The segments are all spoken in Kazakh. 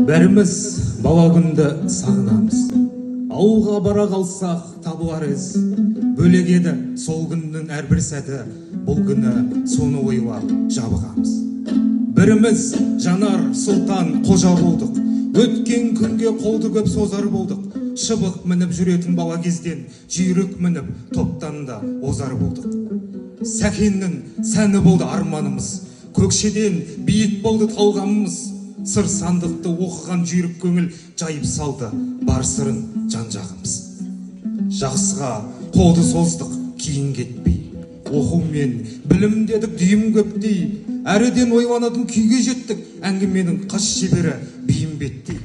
Бәріміз бала күнді сағынамыз. Ауылға бара қалсақ табылар із. Бөлек еді сол күннің әрбір сәті, бұл күні соны ойлап жабығамыз. Біріміз жанар сұлтан қожа болдық. Өткен күнге қолды көп созар болдық. Шыбық мініп жүретін бала кезден жүйрік мініп топтан да озар болдық. Сәкеннің сәні болды арманымыз. Көкшеден биік болды талғамымыз. Сыр сандықты оқыған жүйрік көңіл жайып салды бар сырын жан-жағымыз. Жақсыға қолды создық кейін кетпей, оқу мен білім дедік дүйім көптей, әріден ойланатын күйге жеттік, әңгіменің қас шебері бейімбеттей.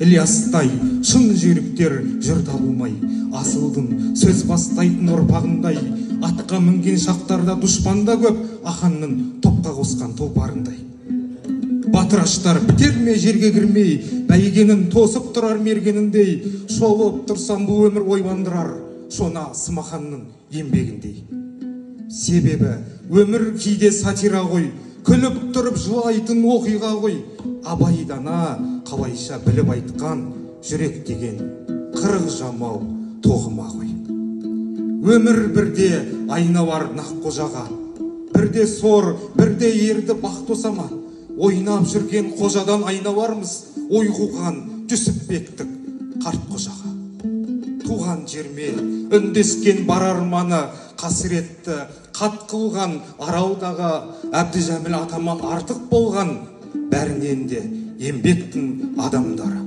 Ілиястай шын жүйріктер жыр табылмай, асылдың сөз бастайтын ұрпағындай, атқа мінген шақтарда дұшпанда көп, аханның топқа қосқан тұлпарындай. Батыраштар бітер ме жерге кірмей, бәйгенін тосып тұрар мергеніндей, шолып тұрсам бұл өмір ойландырар, шона Смаханның еңбегіндей. Себебі өмір кейде сатира ғой, күліп тұрып жылайтын оқиға ғой, абайдана қалайша біліп айтқан жүрек деген қырық жамау тоғыма ғой. Өмір бірде айналар Наққожаға, бірде сор, бірде ерді бақ тосама. Ойнап жүрген қожадан айналармыз, ой қуған Жүсіпбектік қарт қожаға. Туған жерме үндескен бар арманы, қасіретті қат қылған аралдағы Әбдіжәміл атаман артық болған, бәрінен де еңбектің адамдары.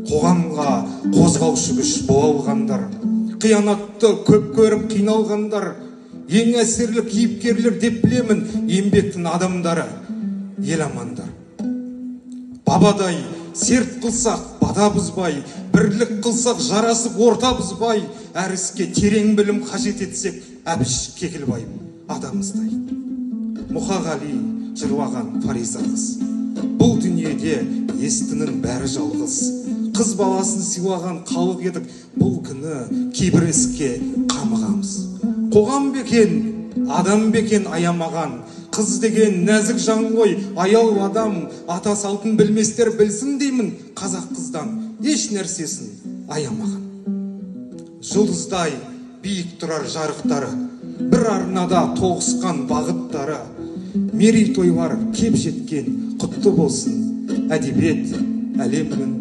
Қоғамға қозғаушы күш бола алғандар, қиянатты көп көріп қиналғандар, ең әсерлі кейіпкерлер деп білемін еңбектің адамдары. Ел амандар. Бабадай серт қылсақ бада бұзбай, бірлік қылсақ жарасып орта бұзбай, әр іске терең білім қажет етсек Әбіш Кекілбай адамыздай. Мұқағали жырлаған Фариза қыз. Бұл дүниеде естінің бәрі жалғыз. Қыз баласын сыйлаған халық едік, бұл күні кейбір іске қамығамыз. Қоғам бекен, адам бекен аямаған, қыз деген нәзік жан ғой, аяу адам, ата салтын білместер білсін деймін, қазақ қыздан еш нәрсесін аямаған. Жұлдыздай биік тұрар жарықтары, бір арнада тоғысқан бағыттары, мерейтойлар кеп жеткен құтты болсын, әдебиет әлемнің